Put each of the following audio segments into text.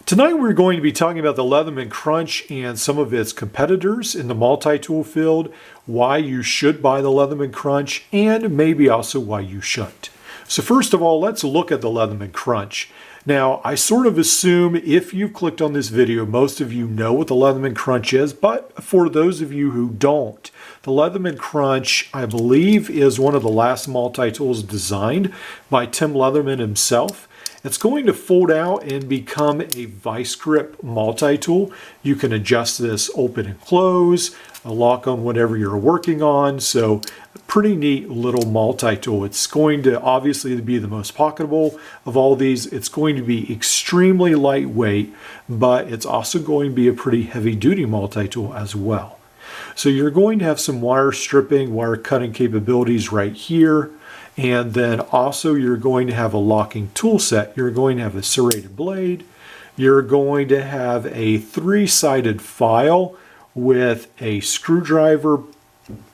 Tonight we're going to be talking about the Leatherman Crunch and some of its competitors in the multi-tool field, why you should buy the Leatherman Crunch, and maybe also why you shouldn't. So first of all, let's look at the Leatherman Crunch. Now, I sort of assume if you've clicked on this video, most of you know what the Leatherman Crunch is, but for those of you who don't, the Leatherman Crunch, I believe, is one of the last multi-tools designed by Tim Leatherman himself. It's going to fold out and become a vice grip multi-tool. You can adjust this open and close, a lock on whatever you're working on. So a pretty neat little multi-tool. It's going to obviously be the most pocketable of all these. It's going to be extremely lightweight, but it's also going to be a pretty heavy duty multi-tool as well. So you're going to have some wire stripping, wire cutting capabilities right here. And then also you're going to have a locking tool set. You're going to have a serrated blade. You're going to have a three-sided file with a screwdriver,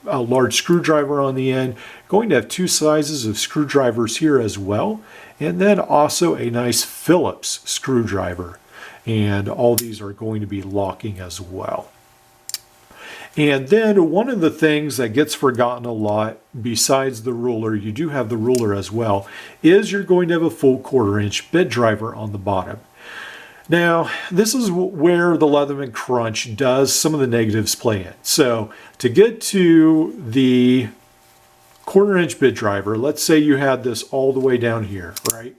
a large screwdriver on the end. Going to have two sizes of screwdrivers here as well. And then also a nice Phillips screwdriver. And all these are going to be locking as well. And then one of the things that gets forgotten a lot, besides the ruler, you do have the ruler as well, is you're going to have a full 1/4-inch bit driver on the bottom. Now, this is where the Leatherman Crunch does some of the negatives play in. So to get to the 1/4-inch bit driver, let's say you had this all the way down here, right?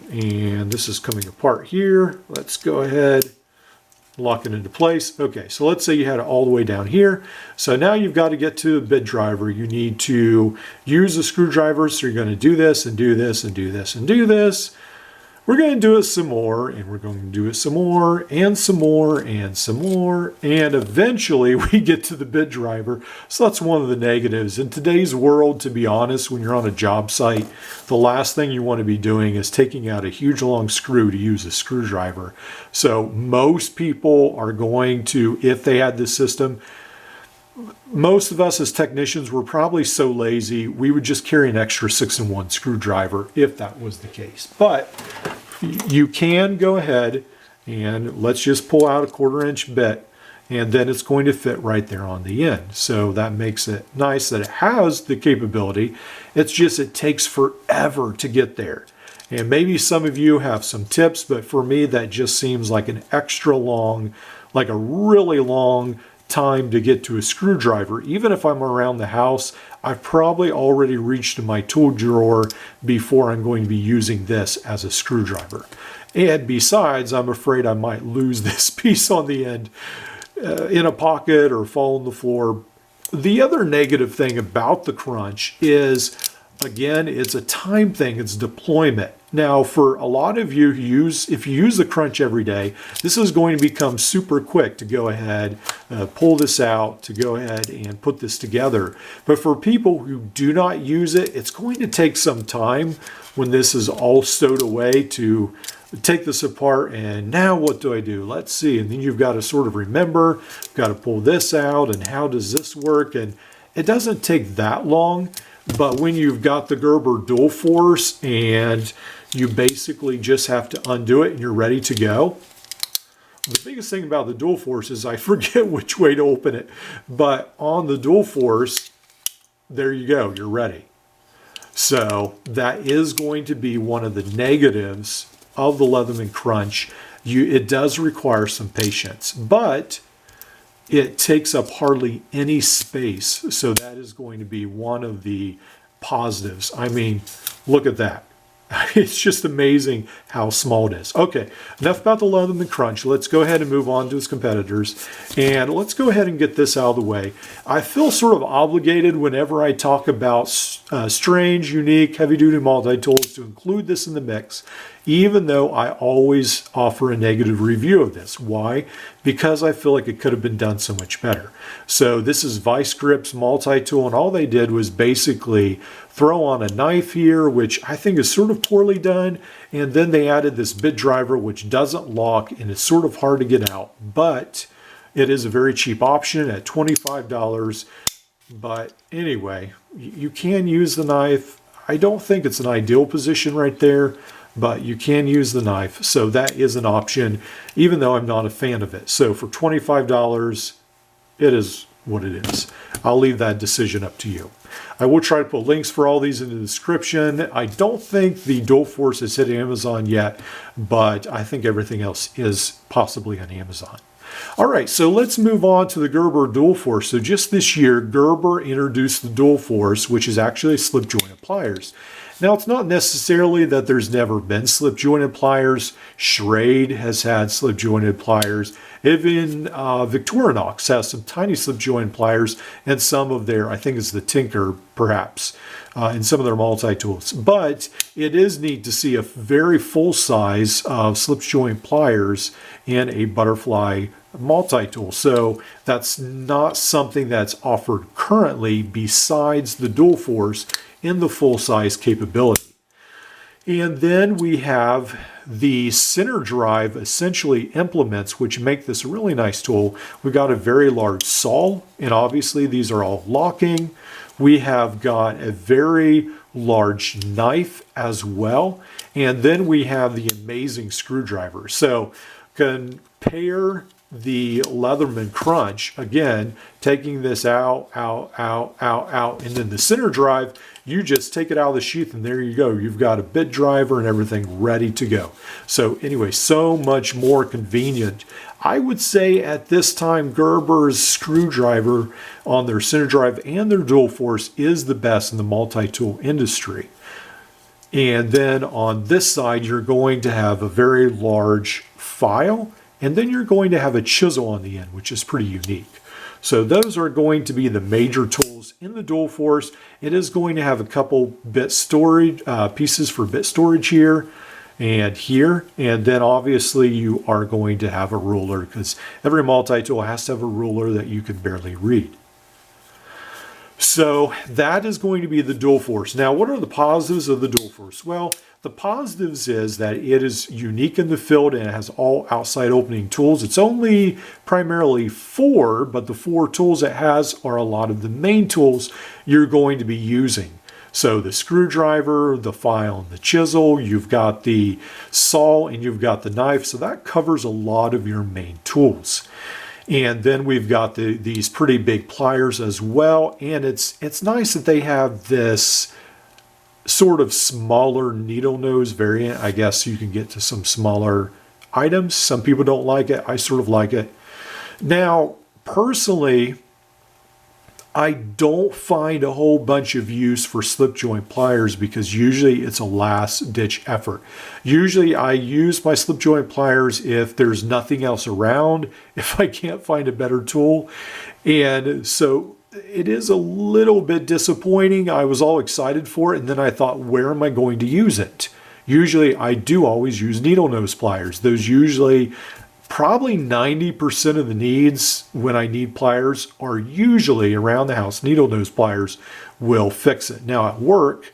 And this is coming apart here. Let's go ahead. Lock it into place. Okay, so let's say you had it all the way down here. So now you've got to get to the bit driver. You need to use the screwdriver. So you're going to do this and do this and do this and do this. We're going to do it some more, and we're going to do it some more, and some more, and some more, and eventually we get to the bit driver. So that's one of the negatives. In today's world, to be honest, when you're on a job site, the last thing you want to be doing is taking out a huge long screw to use a screwdriver. So most people are going to, if they had this system, most of us as technicians were probably so lazy, we would just carry an extra 6-in-1 screwdriver if that was the case. But you can go ahead and let's just pull out a 1/4-inch bit, and then it's going to fit right there on the end. So that makes it nice that it has the capability. It's just it takes forever to get there. And maybe some of you have some tips, but for me that just seems like an extra long, like a really long time to get to a screwdriver. Even if I'm around the house, I've probably already reached my tool drawer before I'm going to be using this as a screwdriver. And besides, I'm afraid I might lose this piece on the end in a pocket or fall on the floor. The other negative thing about the Crunch is, again, it's a time thing, it's deployment. Now, for a lot of you who if you use the Crunch every day, this is going to become super quick to go ahead, pull this out, to go ahead and put this together. But for people who do not use it, it's going to take some time when this is all stowed away to take this apart. And now what do I do? Let's see. And then you've got to sort of remember, got to pull this out, and how does this work? And it doesn't take that long. But when you've got the Gerber dual force and you basically just have to undo it and you're ready to go. The biggest thing about the dual force is I forget which way to open it. But on the dual force, there you go, you're ready. So that is going to be one of the negatives of the Leatherman Crunch. It does require some patience, but it takes up hardly any space. So that is going to be one of the positives. I mean, look at that. It's just amazing how small it is. Okay, enough about the Leatherman Crunch. Let's go ahead and move on to its competitors. And let's go ahead and get this out of the way. I feel sort of obligated whenever I talk about strange, unique, heavy-duty multi-tools to include this in the mix, even though I always offer a negative review of this. Why? Because I feel like it could have been done so much better. So this is Vice Grip's multi-tool, and all they did was basically throw on a knife here, which I think is sort of poorly done, and then they added this bit driver, which doesn't lock, and it's sort of hard to get out, but it is a very cheap option at $25. But anyway, you can use the knife. I don't think it's an ideal position right there, but you can use the knife. So that is an option, even though I'm not a fan of it. So for $25, it is what it is. I'll leave that decision up to you. I will try to put links for all these in the description. I don't think the Dual Force has hit Amazon yet, but I think everything else is possibly on Amazon. All right, so let's move on to the Gerber Dual Force. So just this year, Gerber introduced the Dual Force, which is actually slip jointed pliers. Now, it's not necessarily that there's never been slip jointed pliers. Schrade has had slip jointed pliers. Even Victorinox has some tiny slip jointed pliers, and some of their, I think it's the Tinker perhaps, in some of their multi-tools. But it is neat to see a very full size of slip joint pliers in a Butterfly multi-tool. So that's not something that's offered currently besides the Dual Force in the full-size capability. And then we have the center drive essentially implements, which make this a really nice tool. We've got a very large saw, and obviously these are all locking. We have got a very large knife as well. And then we have the amazing screwdriver. So compare the Leatherman Crunch, again, taking this out, and then the center drive, you just take it out of the sheath and there you go. You've got a bit driver and everything ready to go. So anyway, so much more convenient. I would say at this time, Gerber's screwdriver on their center drive and their Dual Force is the best in the multi-tool industry. And then on this side, you're going to have a very large file, and then you're going to have a chisel on the end, which is pretty unique. So those are going to be the major tools in the Dual Force. It is going to have a couple bit storage pieces for bit storage here and here. And then obviously you are going to have a ruler, because every multi-tool has to have a ruler that you can barely read. So that is going to be the Dual Force. Now, what are the positives of the Dual Force? Well, the positives is that it is unique in the field and it has all outside opening tools. It's only primarily 4, but the 4 tools it has are a lot of the main tools you're going to be using. So the screwdriver, the file, and the chisel, you've got the saw, and you've got the knife. So that covers a lot of your main tools. And then we've got these pretty big pliers as well. And it's nice that they have this sort of smaller needle nose variant. I guess you can get to some smaller items. Some people don't like it. I sort of like it. Now, personally, I don't find a whole bunch of use for slip joint pliers because usually it's a last ditch effort. Usually I use my slip joint pliers if there's nothing else around, if I can't find a better tool. And so it is a little bit disappointing. I was all excited for it, and then I thought, where am I going to use it? Usually I do always use needle nose pliers. Those usually, probably 90% of the needs when I need pliers are usually around the house. Needle nose pliers will fix it. Now at work,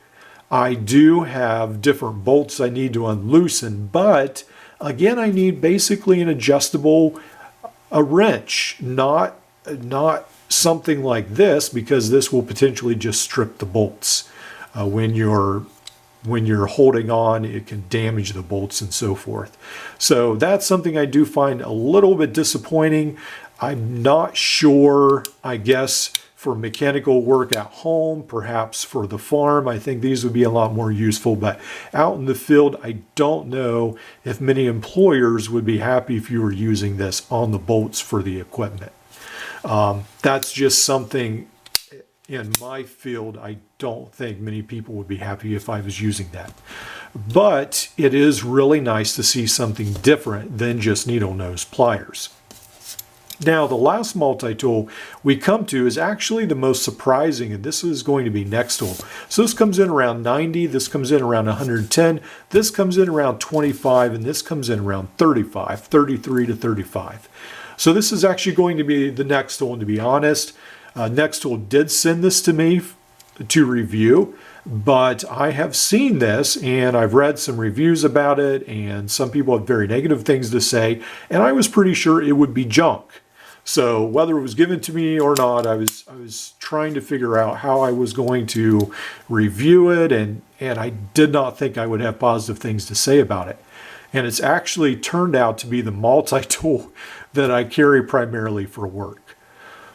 I do have different bolts I need to unloosen, but again, I need basically an adjustable wrench, not something like this, because this will potentially just strip the bolts. When you're holding on, it can damage the bolts and so forth. So that's something I do find a little bit disappointing. I'm not sure, I guess, for mechanical work at home, perhaps for the farm, I think these would be a lot more useful. But out in the field, I don't know if many employers would be happy if you were using this on the bolts for the equipment. That's just something in my field, I don't think many people would be happy if I was using that. But it is really nice to see something different than just needle nose pliers. Now, the last multi-tool we come to is actually the most surprising, and this is going to be next tool. So this comes in around 90, this comes in around 110, this comes in around 25, and this comes in around 35, 33 to 35. So this is actually going to be the next tool, and to be honest, Nextool did send this to me to review, but I have seen this and I've read some reviews about it, and some people have very negative things to say, and I was pretty sure it would be junk. So whether it was given to me or not, I was trying to figure out how I was going to review it, and I did not think I would have positive things to say about it. And it's actually turned out to be the multi-tool that I carry primarily for work.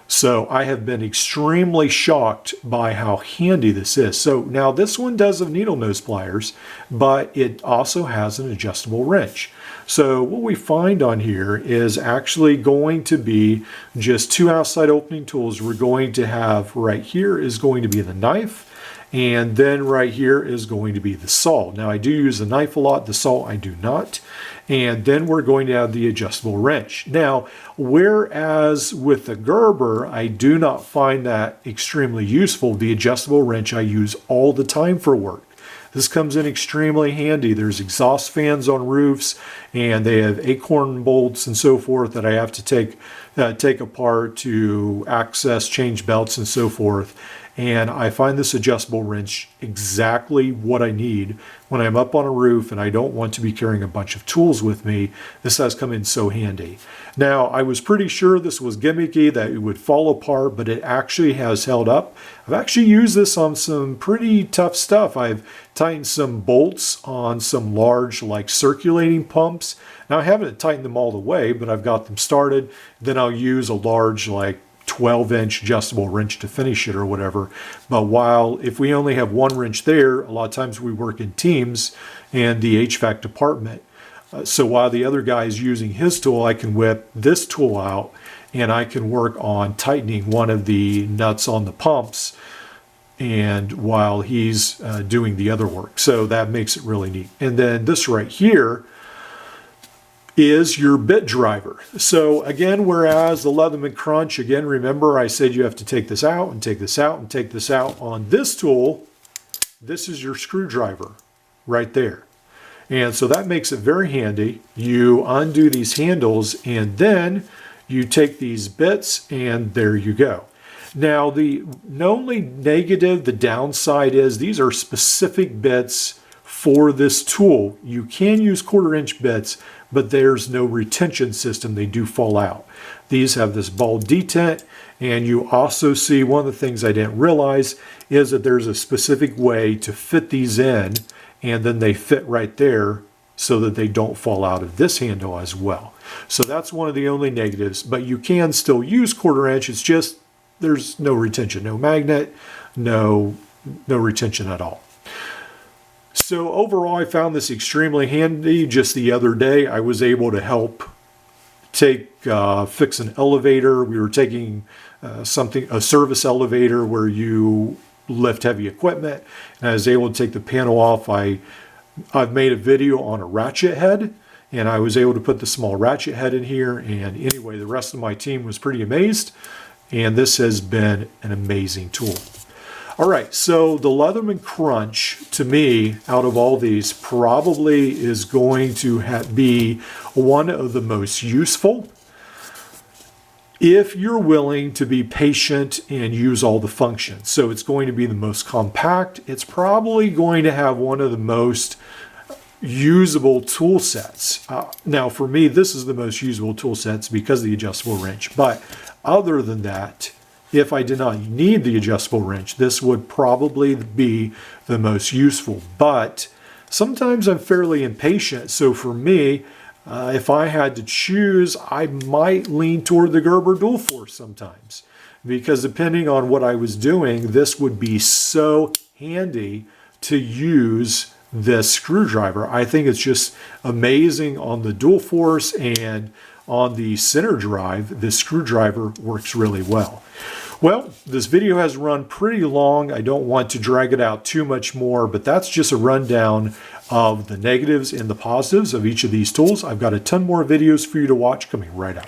So I have been extremely shocked by how handy this is. So now this one does have needle nose pliers, but it also has an adjustable wrench. So what we find on here is actually going to be just two outside opening tools. We're going to have right here is going to be the knife, and then right here is going to be the saw. Now I do use the knife a lot, the saw I do not. And then we're going to have the adjustable wrench. Now, whereas with the Gerber, I do not find that extremely useful, the adjustable wrench I use all the time for work. This comes in extremely handy. There's exhaust fans on roofs, and they have acorn bolts and so forth that I have to take apart to access, change belts and so forth. And I find this adjustable wrench exactly what I need when I'm up on a roof and I don't want to be carrying a bunch of tools with me. This has come in so handy. Now, I was pretty sure this was gimmicky, that it would fall apart, but it actually has held up. I've actually used this on some pretty tough stuff. I've tightened some bolts on some large, like, circulating pumps. Now, I haven't tightened them all the way, but I've got them started. Then I'll use a large, like, 12-inch adjustable wrench to finish it or whatever. But if we only have one wrench there, a lot of times we work in teams in the HVAC department. So while the other guy is using his tool, I can whip this tool out and I can work on tightening one of the nuts on the pumps, and while he's doing the other work. So that makes it really neat. And then this right here is your bit driver. So again, whereas the Leatherman Crunch, again, remember I said you have to take this out and take this out and take this out. On this tool, this is your screwdriver right there. And so that makes it very handy. You undo these handles and then you take these bits and there you go. Now, the only negative, the downside is these are specific bits for this tool. You can use 1/4-inch bits, but there's no retention system. They do fall out. These have this ball detent, and you also see one of the things I didn't realize is that there's a specific way to fit these in, and then they fit right there so that they don't fall out of this handle as well. So that's one of the only negatives, but you can still use 1/4-inch. It's just there's no retention, no magnet, no retention at all. So overall, I found this extremely handy. Just the other day, I was able to help fix an elevator. We were taking a service elevator where you lift heavy equipment, and I was able to take the panel off. I've made a video on a ratchet head, and I was able to put the small ratchet head in here. And anyway, the rest of my team was pretty amazed, and this has been an amazing tool. All right, so the Leatherman Crunch, to me, out of all these, probably is going to be one of the most useful if you're willing to be patient and use all the functions. So it's going to be the most compact. It's probably going to have one of the most usable tool sets. Now, for me, this is the most usable tool sets because of the adjustable wrench. But other than that, if I did not need the adjustable wrench, this would probably be the most useful. But sometimes I'm fairly impatient. So for me, if I had to choose, I might lean toward the Gerber Dual Force sometimes. Because depending on what I was doing, this would be so handy to use this screwdriver. I think it's just amazing on the Dual Force, and on the center drive, this screwdriver works really well. Well, this video has run pretty long. I don't want to drag it out too much more, but that's just a rundown of the negatives and the positives of each of these tools. I've got a ton more videos for you to watch coming right up.